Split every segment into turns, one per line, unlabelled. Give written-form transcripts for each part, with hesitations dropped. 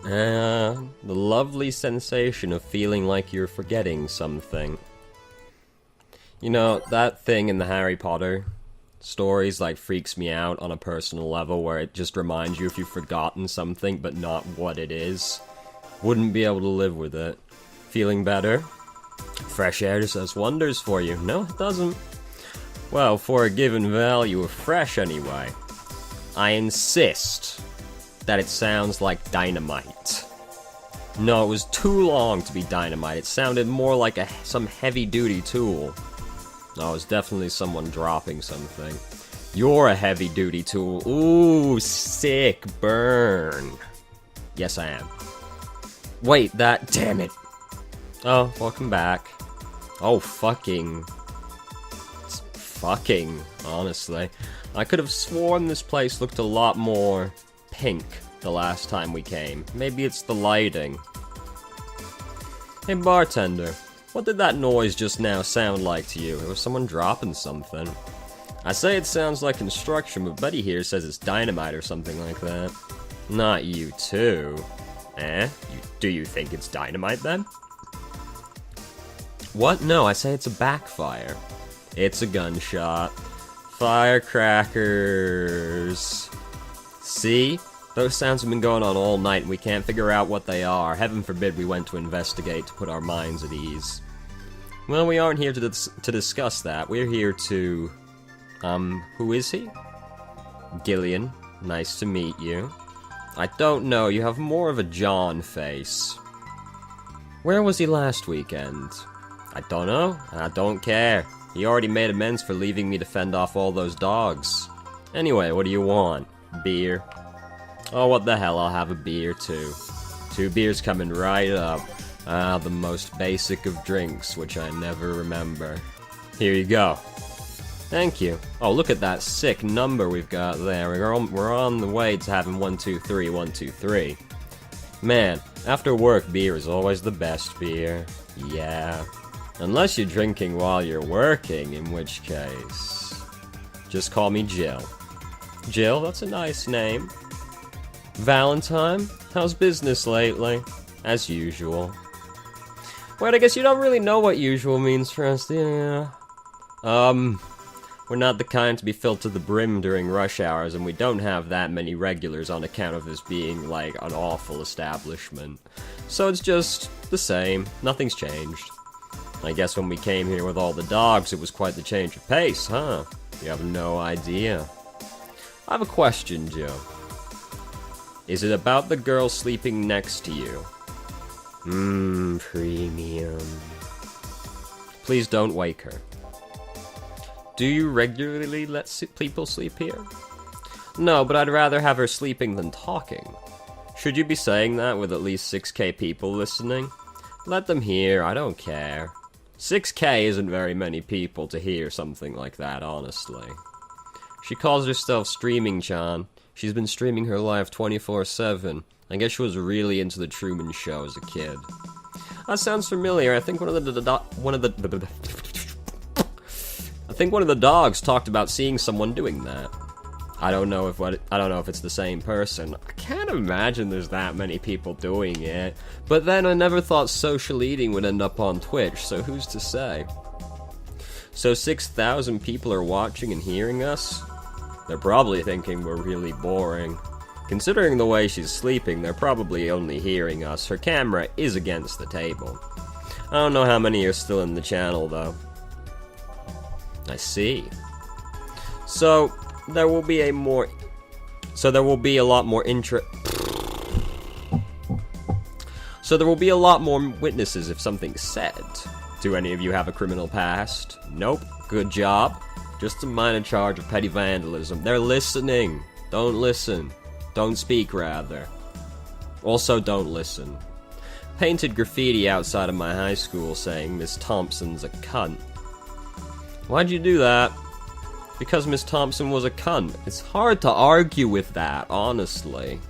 The lovely sensation of feeling like you're forgetting something. You know, that thing in the Harry Potter stories, like, freaks me out on a personal level, where it just reminds you if you've forgotten something, but not what it is. Wouldn't be able to live with it. Feeling better? Fresh air just does wonders for you. No, it doesn't. Well, for a given value of fresh, anyway. I insist that it sounds like dynamite. No, it was too long to be dynamite. It sounded more like some heavy-duty tool. No, it was definitely someone dropping something. You're a heavy-duty tool. Ooh, sick burn. Yes, I am. Wait, damn it. Oh, welcome back. Oh, fucking, honestly. I could have sworn this place looked a lot more pink the last time we came. Maybe it's the lighting. Hey, bartender. What did that noise just now sound like to you? It was someone dropping something. I say it sounds like construction, but Buddy here says it's dynamite or something like that. Not you too. Do you think it's dynamite then? What? No, I say it's a backfire. It's a gunshot. Firecrackers. See? Those sounds have been going on all night and we can't figure out what they are. Heaven forbid we went to investigate to put our minds at ease. Well, we aren't here to discuss that. We're here to... who is he? Gillian. Nice to meet you. I don't know, you have more of a John face. Where was he last weekend? I don't know, and I don't care. He already made amends for leaving me to fend off all those dogs. Anyway, what do you want? Beer? Oh, what the hell, I'll have a beer too. 2 beers coming right up. Ah, the most basic of drinks, which I never remember. Here you go. Thank you. Oh, look at that sick number we've got there. We're on the way to having 1, 2, 3, 1, 2, 3. Man, after work beer is always the best beer. Yeah. Unless you're drinking while you're working, in which case... just call me Jill. Jill, that's a nice name. Valentine, how's business lately? As usual. Wait, I guess you don't really know what usual means for us, yeah. We're not the kind to be filled to the brim during rush hours, and we don't have that many regulars on account of this being, like, an awful establishment. So it's just the same. Nothing's changed. I guess when we came here with all the dogs, it was quite the change of pace, huh? You have no idea. I have a question, Joe. Is it about the girl sleeping next to you? Premium. Please don't wake her. Do you regularly let people sleep here? No, but I'd rather have her sleeping than talking. Should you be saying that with at least 6k people listening? Let them hear, I don't care. 6k isn't very many people to hear something like that, honestly. She calls herself Streaming-chan. She's been streaming her life 24/7. I guess she was really into the Truman Show as a kid. That sounds familiar. I think one of the dogs talked about seeing someone doing that. I don't know if it's the same person. I can't imagine there's that many people doing it. But then I never thought social eating would end up on Twitch, so who's to say? So 6,000 people are watching and hearing us? They're probably thinking we're really boring. Considering the way she's sleeping, they're probably only hearing us. Her camera is against the table. I don't know how many are still in the channel, though. I see. So there will be a lot more witnesses if something's said. Do any of you have a criminal past? Nope. Good job. Just a minor charge of petty vandalism. They're listening. Don't listen. Don't speak, rather. Also, don't listen. Painted graffiti outside of my high school saying Miss Thompson's a cunt. Why'd you do that? Because Miss Thompson was a cunt. It's hard to argue with that, honestly.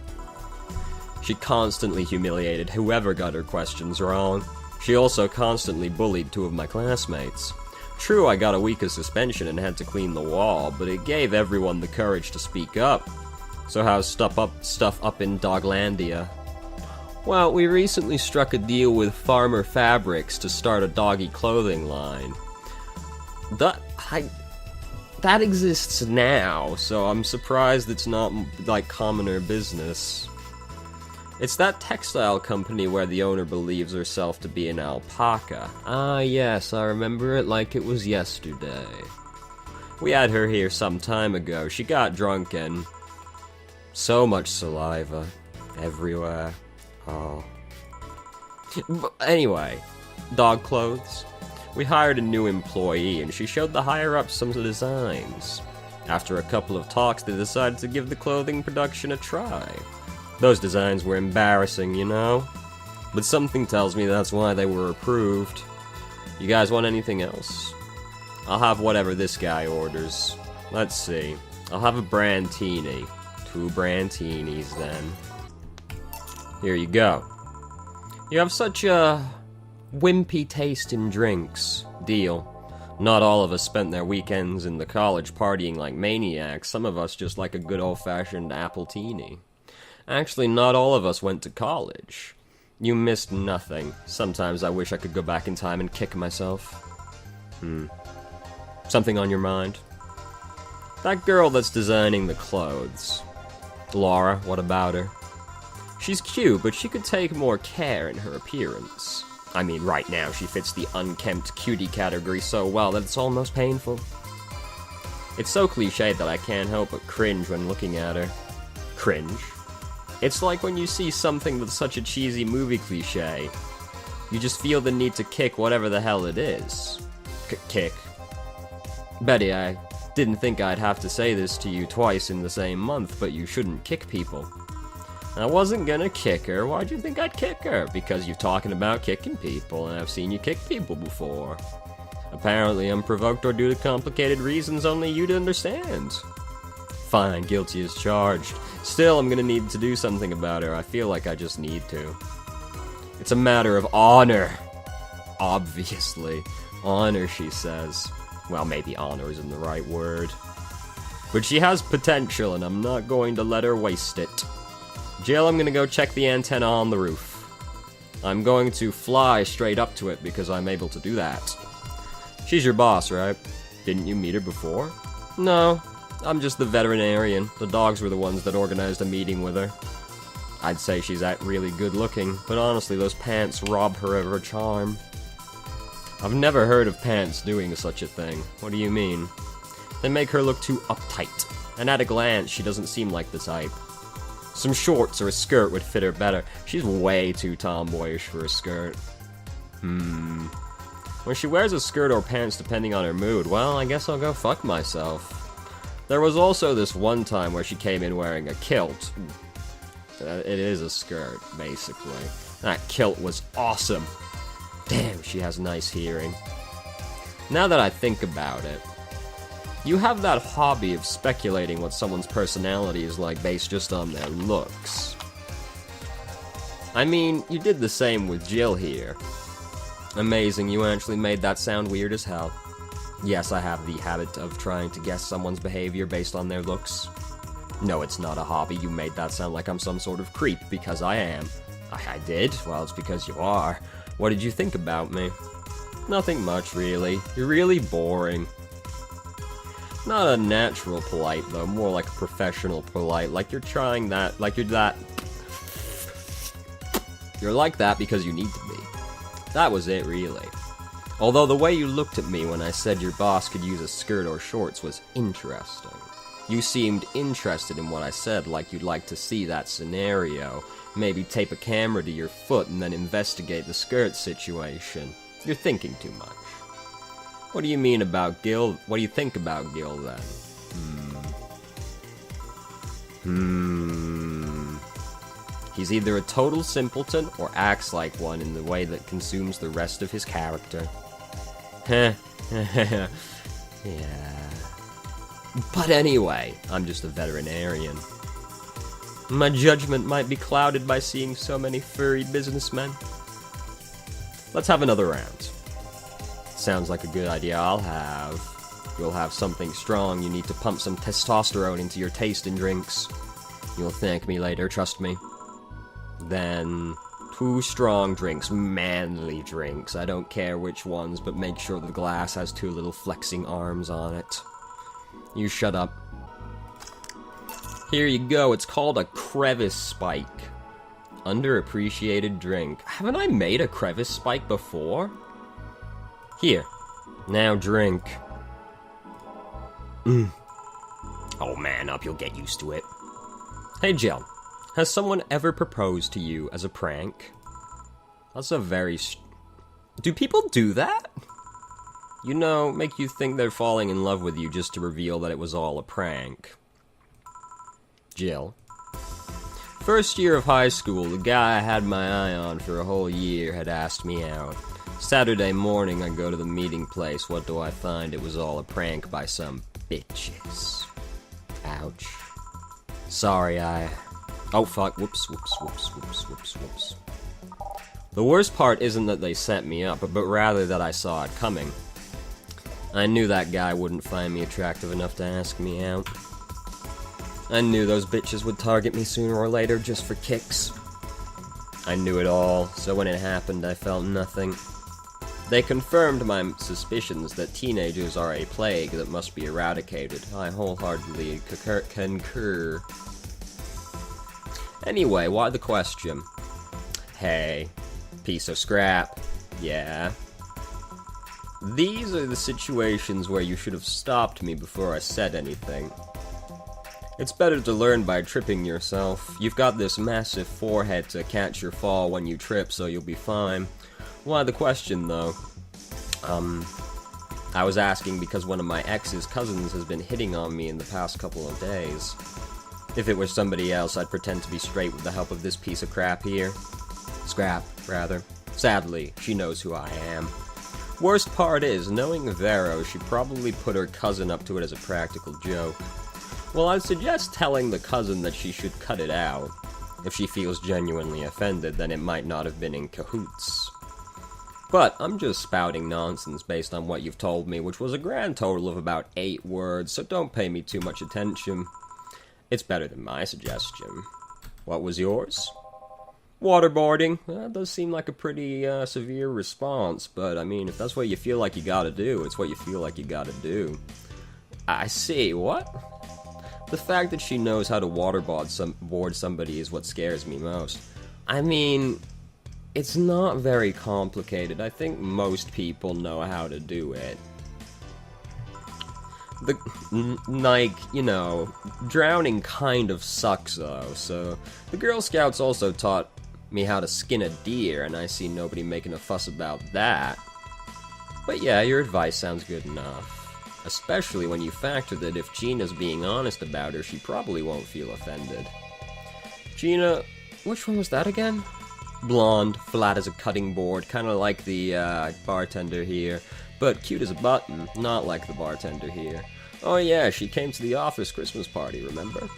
She constantly humiliated whoever got her questions wrong. She also constantly bullied 2 of my classmates. True, I got a week of suspension and had to clean the wall, but it gave everyone the courage to speak up. So how's stuff up in Doglandia? Well, we recently struck a deal with Farmer Fabrics to start a doggy clothing line. That exists now, so I'm surprised it's not, like, commoner business. It's that textile company where the owner believes herself to be an alpaca. Ah, yes, I remember it like it was yesterday. We had her here some time ago. She got drunk and... so much saliva. Everywhere. Oh. But anyway, dog clothes. We hired a new employee, and she showed the higher-ups some designs. After a couple of talks, they decided to give the clothing production a try. Those designs were embarrassing, you know? But something tells me that's why they were approved. You guys want anything else? I'll have whatever this guy orders. Let's see. I'll have a brandini. 2 brantinis, then. Here you go. You have such a wimpy taste in drinks. Deal. Not all of us spent their weekends in the college partying like maniacs. Some of us just like a good old-fashioned appletini. Actually, not all of us went to college. You missed nothing. Sometimes I wish I could go back in time and kick myself. Something on your mind? That girl that's designing the clothes. Laura, what about her? She's cute, but she could take more care in her appearance. I mean, right now she fits the unkempt cutie category so well that it's almost painful. It's so cliched that I can't help but cringe when looking at her. Cringe? It's like when you see something that's such a cheesy movie cliche. You just feel the need to kick whatever the hell it is. Kick. Betty, I didn't think I'd have to say this to you twice in the same month, but you shouldn't kick people. I wasn't gonna kick her. Why'd you think I'd kick her? Because you're talking about kicking people, and I've seen you kick people before. Apparently unprovoked or due to complicated reasons only you'd understand. Fine, guilty as charged. Still, I'm gonna need to do something about her. I feel like I just need to. It's a matter of honor. Obviously. Honor, she says. Well, maybe honor isn't the right word. But she has potential, and I'm not going to let her waste it. Jill, I'm gonna go check the antenna on the roof. I'm going to fly straight up to it because I'm able to do that. She's your boss, right? Didn't you meet her before? No, I'm just the veterinarian. The dogs were the ones that organized a meeting with her. I'd say she's really good looking, but honestly those pants rob her of her charm. I've never heard of pants doing such a thing. What do you mean? They make her look too uptight, and at a glance she doesn't seem like the type. Some shorts or a skirt would fit her better. She's way too tomboyish for a skirt. When she wears a skirt or pants depending on her mood, well, I guess I'll go fuck myself. There was also this one time where she came in wearing a kilt. It is a skirt, basically. That kilt was awesome. Damn, she has nice hearing. Now that I think about it, you have that hobby of speculating what someone's personality is like based just on their looks. I mean, you did the same with Jill here. Amazing, you actually made that sound weird as hell. Yes, I have the habit of trying to guess someone's behavior based on their looks. No, it's not a hobby. You made that sound like I'm some sort of creep, because I am. I did? Well, it's because you are. What did you think about me? Nothing much, really. You're really boring. Not a natural polite, though. More like a professional polite. Like you're trying that. Like you're that. You're like that because you need to be. That was it, really. Although the way you looked at me when I said your boss could use a skirt or shorts was interesting. You seemed interested in what I said, like you'd like to see that scenario. Maybe tape a camera to your foot and then investigate the skirt situation. You're thinking too much. What do you mean about Gil? What do you think about Gil, then? He's either a total simpleton or acts like one in the way that consumes the rest of his character. Heh. Yeah. But anyway, I'm just a veterinarian. My judgment might be clouded by seeing so many furry businessmen. Let's have another round. Sounds like a good idea. You'll have something strong. You need to pump some testosterone into your taste in drinks. You'll thank me later, trust me. Then, 2 strong drinks, manly drinks. I don't care which ones, but make sure the glass has 2 little flexing arms on it. You shut up. Here you go, it's called a crevice spike. Underappreciated drink. Haven't I made a crevice spike before? Here. Now drink. Oh, man up, you'll get used to it. Hey, Jill. Has someone ever proposed to you as a prank? That's a very... Do people do that? You know, make you think they're falling in love with you just to reveal that it was all a prank. Jill. First year of high school, the guy I had my eye on for a whole year had asked me out. Saturday morning, I go to the meeting place. What do I find? It was all a prank by some bitches. Ouch. Sorry, Oh, fuck. Whoops. The worst part isn't that they set me up, but rather that I saw it coming. I knew that guy wouldn't find me attractive enough to ask me out. I knew those bitches would target me sooner or later just for kicks. I knew it all, so when it happened, I felt nothing. They confirmed my suspicions that teenagers are a plague that must be eradicated. I wholeheartedly concur. Anyway, why the question? Hey, piece of scrap. Yeah. These are the situations where you should have stopped me before I said anything. It's better to learn by tripping yourself. You've got this massive forehead to catch your fall when you trip, so you'll be fine. Why the question, though? I was asking because one of my ex's cousins has been hitting on me in the past couple of days. If it were somebody else, I'd pretend to be straight with the help of this piece of crap here. Scrap, rather. Sadly, she knows who I am. Worst part is, knowing Vero, she probably put her cousin up to it as a practical joke. Well, I'd suggest telling the cousin that she should cut it out. If she feels genuinely offended, then it might not have been in cahoots. But I'm just spouting nonsense based on what you've told me, which was a grand total of about 8 words, so don't pay me too much attention. It's better than my suggestion. What was yours? Waterboarding. That does seem like a pretty severe response, but I mean, if that's what you feel like you gotta do, it's what you feel like you gotta do. I see, what? The fact that she knows how to waterboard somebody is what scares me most. I mean, it's not very complicated. I think most people know how to do it. Drowning kind of sucks though, so the Girl Scouts also taught me how to skin a deer, and I see nobody making a fuss about that. But yeah, your advice sounds good enough. Especially when you factor that if Gina's being honest about her, she probably won't feel offended. Gina, which one was that again? Blonde, flat as a cutting board, kinda like the bartender here, but cute as a button, not like the bartender here. Oh yeah, she came to the office Christmas party, remember?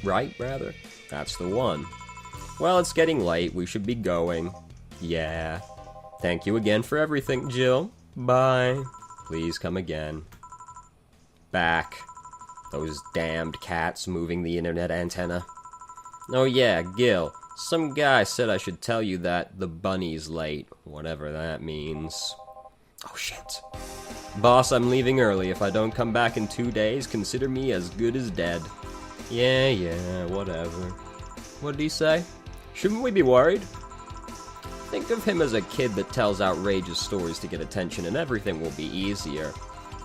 Right, rather? That's the one. Well, it's getting late, we should be going. Yeah. Thank you again for everything, Jill. Bye. Please come again. Back. Those damned cats moving the internet antenna. Oh yeah, Gil. Some guy said I should tell you that the bunny's late, whatever that means. Oh shit. Boss, I'm leaving early. If I don't come back in 2 days, consider me as good as dead. Yeah, whatever. What did he say? Shouldn't we be worried? Think of him as a kid that tells outrageous stories to get attention and everything will be easier.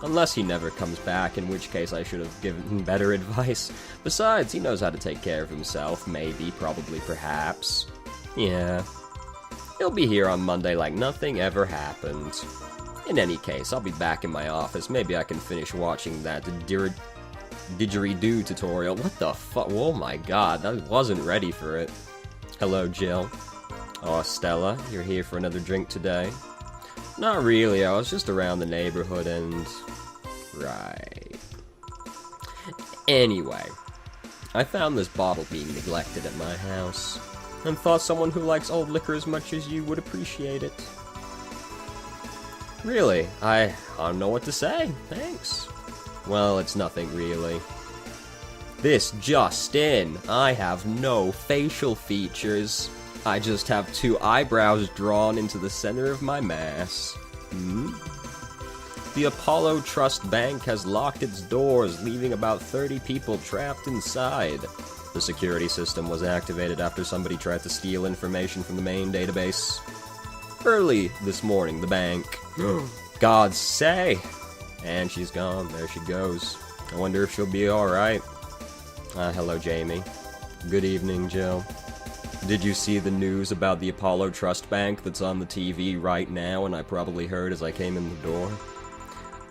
Unless he never comes back, in which case I should have given him better advice. Besides, he knows how to take care of himself, maybe, probably, perhaps. Yeah. He'll be here on Monday like nothing ever happened. In any case, I'll be back in my office. Maybe I can finish watching that didgeridoo tutorial. What the fuck? Oh my god, I wasn't ready for it. Hello, Jill. Oh, Stella, you're here for another drink today? Not really, I was just around the neighborhood and... Right. Anyway, I found this bottle being neglected at my house, and thought someone who likes old liquor as much as you would appreciate it. Really, I don't know what to say, thanks. Well, it's nothing really. This just in, I have no facial features. I just have 2 eyebrows drawn into the center of my mass. The Apollo Trust Bank has locked its doors, leaving about 30 people trapped inside. The security system was activated after somebody tried to steal information from the main database. Early this morning, the bank... God say! And she's gone. There she goes. I wonder if she'll be alright. Hello, Jamie. Good evening, Jill. Did you see the news about the Apollo Trust Bank that's on the TV right now and I probably heard as I came in the door?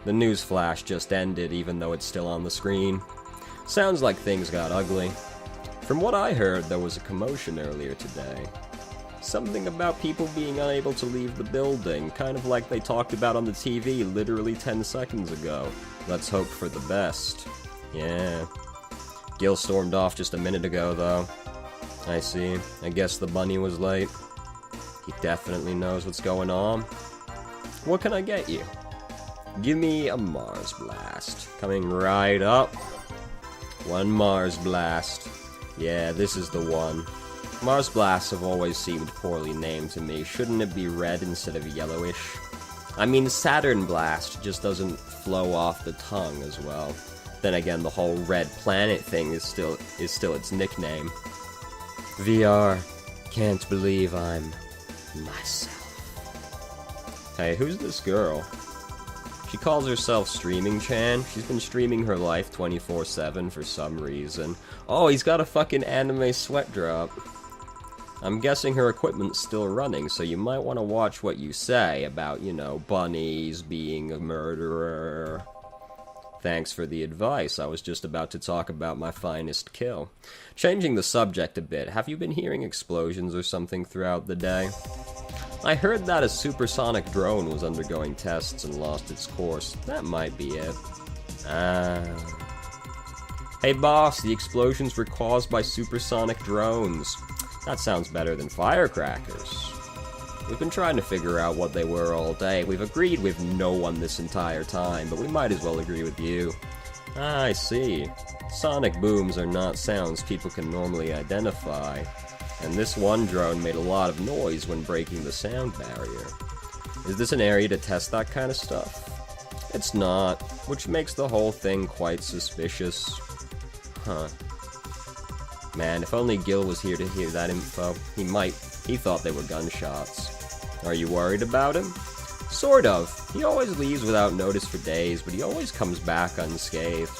The news flash just ended even though it's still on the screen. Sounds like things got ugly. From what I heard, there was a commotion earlier today. Something about people being unable to leave the building, kind of like they talked about on the TV literally 10 seconds ago. Let's hope for the best. Yeah. Gil stormed off just a minute ago, though. I see. I guess the bunny was late. He definitely knows what's going on. What can I get you? Give me a Mars Blast. Coming right up. 1 Mars Blast. Yeah, this is the one. Mars Blasts have always seemed poorly named to me. Shouldn't it be red instead of yellowish? I mean, Saturn Blast just doesn't flow off the tongue as well. Then again, the whole red planet thing is still its nickname. VR, can't believe I'm myself. Hey, who's this girl? She calls herself Streaming Chan. She's been streaming her life 24/7 for some reason. Oh, he's got a fucking anime sweat drop. I'm guessing her equipment's still running, so you might want to watch what you say about, you know, bunnies being a murderer. Thanks for the advice. I was just about to talk about my finest kill. Changing the subject a bit, have you been hearing explosions or something throughout the day? I heard that a supersonic drone was undergoing tests and lost its course. That might be it. Hey boss, the explosions were caused by supersonic drones. That sounds better than firecrackers. We've been trying to figure out what they were all day. We've agreed with no one this entire time, but we might as well agree with you. I see. Sonic booms are not sounds people can normally identify. And this one drone made a lot of noise when breaking the sound barrier. Is this an area to test that kind of stuff? It's not, which makes the whole thing quite suspicious. Huh. Man, if only Gil was here to hear that info. He thought they were gunshots. Are you worried about him? Sort of. He always leaves without notice for days, but he always comes back unscathed.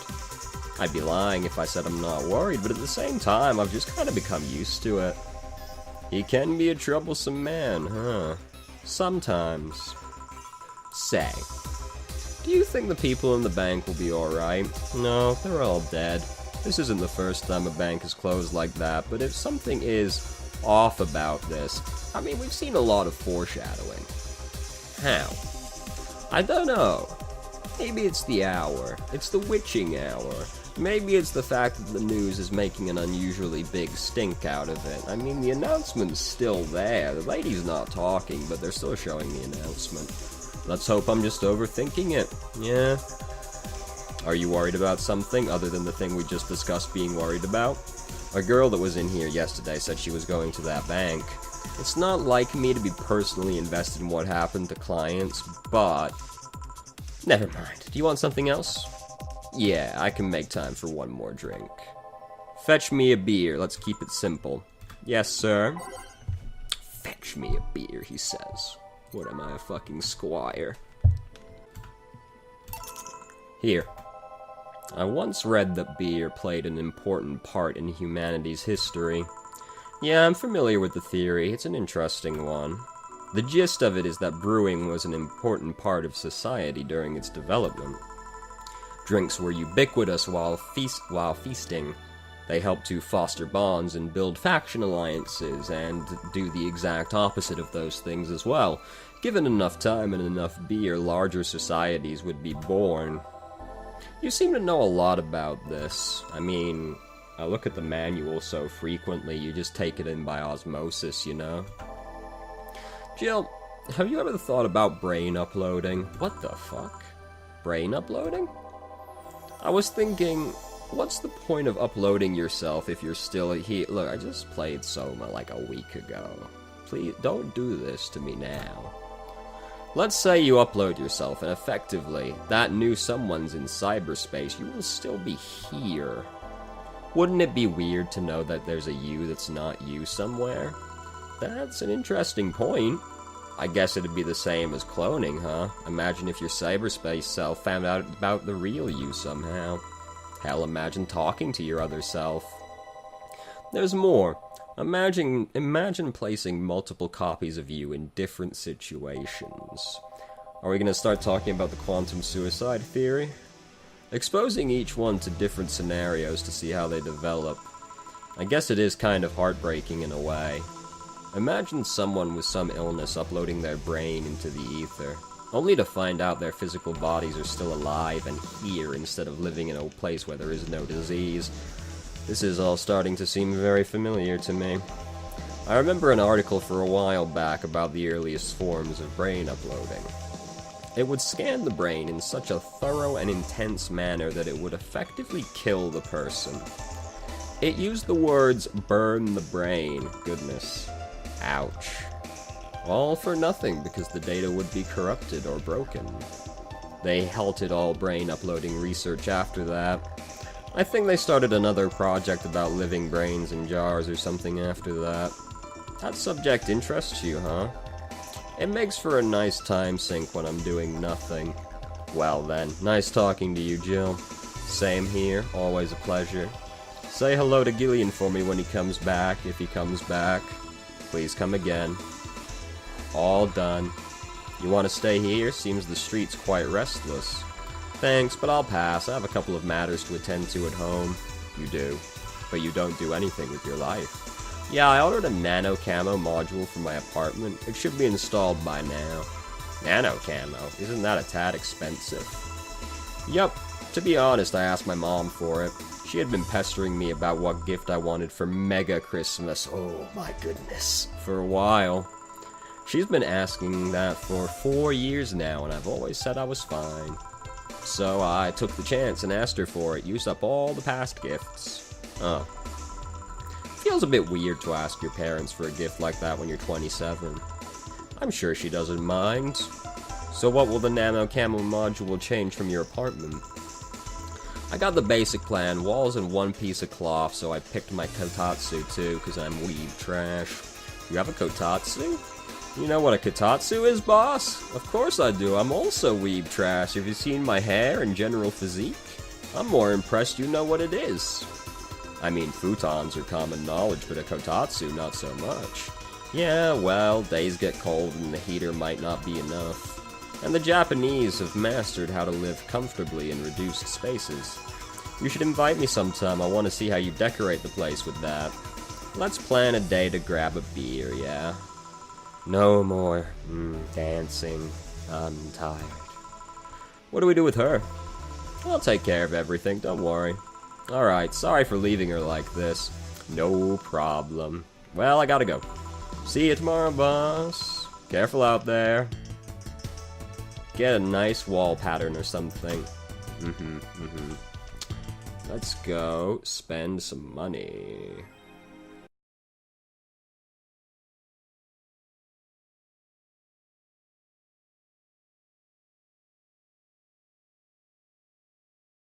I'd be lying if I said I'm not worried, but at the same time, I've just kind of become used to it. He can be a troublesome man, huh? Sometimes. Say, do you think the people in the bank will be alright? No, they're all dead. This isn't the first time a bank is closed like that, but if something is off about this, I mean, we've seen a lot of foreshadowing. How? I don't know. Maybe it's the hour. It's the witching hour. Maybe it's the fact that the news is making an unusually big stink out of it. I mean, the announcement's still there. The lady's not talking, but they're still showing the announcement. Let's hope I'm just overthinking it. Yeah. Are you worried about something other than the thing we just discussed being worried about? A girl that was in here yesterday said she was going to that bank. It's not like me to be personally invested in what happened to clients, but... Never mind. Do you want something else? Yeah, I can make time for one more drink. Fetch me a beer. Let's keep it simple. Yes, sir. Fetch me a beer, he says. What am I, a fucking squire? Here. I once read that beer played an important part in humanity's history. Yeah, I'm familiar with the theory. It's an interesting one. The gist of it is that brewing was an important part of society during its development. Drinks were ubiquitous while feasting. They helped to foster bonds and build faction alliances, and do the exact opposite of those things as well. Given enough time and enough beer, larger societies would be born. You seem to know a lot about this. I mean, I look at the manual so frequently, you just take it in by osmosis, you know? Jill, have you ever thought about brain uploading? What the fuck? Brain uploading? I was thinking, What's the point of uploading yourself if you're still here? Look, I just played Soma like a week ago. Please, don't do this to me now. Let's say you upload yourself, and effectively, that new someone's in cyberspace. You will still be here. Wouldn't it be weird to know that there's a you that's not you somewhere? That's an interesting point. I guess it'd be the same as cloning, huh? Imagine if your cyberspace self found out about the real you somehow. Hell, imagine talking to your other self. There's more. Imagine placing multiple copies of you in different situations. Are we going to start talking about the quantum suicide theory? Exposing each one to different scenarios to see how they develop. I guess it is kind of heartbreaking in a way. Imagine someone with some illness uploading their brain into the ether, only to find out their physical bodies are still alive and here instead of living in a place where there is no disease. This is all starting to seem very familiar to me. I remember an article for a while back about the earliest forms of brain uploading. It would scan the brain in such a thorough and intense manner that it would effectively kill the person. It used the words, "burn the brain." Goodness. Ouch. All for nothing because the data would be corrupted or broken. They halted all brain uploading research after that. I think they started another project about living brains in jars or something after that. That subject interests you, huh? It makes for a nice time sink when I'm doing nothing. Well then, nice talking to you, Jill. Same here, always a pleasure. Say hello to Gillian for me when he comes back, if he comes back. Please come again. All done. You want to stay here? Seems the street's quite restless. Thanks, but I'll pass. I have a couple of matters to attend to at home. You do. But you don't do anything with your life. Yeah, I ordered a nano camo module for my apartment. It should be installed by now. Nano camo? Isn't that a tad expensive? Yup. To be honest, I asked my mom for it. She had been pestering me about what gift I wanted for Mega Christmas. Oh my goodness. For a while. She's been asking that for 4 years now, and I've always said I was fine. So I took the chance and asked her for it, used up all the past gifts. Oh. Feels a bit weird to ask your parents for a gift like that when you're 27. I'm sure she doesn't mind. So what will the nano camo module change from your apartment? I got the basic plan, walls and one piece of cloth, so I picked my kotatsu too, because I'm weeb trash. You have a kotatsu? You know what a kotatsu is, boss? Of course I do, I'm also weeb trash. Have you seen my hair and general physique? I'm more impressed you know what it is. I mean, futons are common knowledge, but a kotatsu not so much. Yeah, well, days get cold and the heater might not be enough. And the Japanese have mastered how to live comfortably in reduced spaces. You should invite me sometime, I want to see how you decorate the place with that. Let's plan a day to grab a beer, yeah? No more dancing. I'm tired. What do we do with her? I'll take care of everything, don't worry. Alright, sorry for leaving her like this. No problem. Well, I gotta go. See you tomorrow, boss. Careful out there. Get a nice wall pattern or something. Let's go spend some money.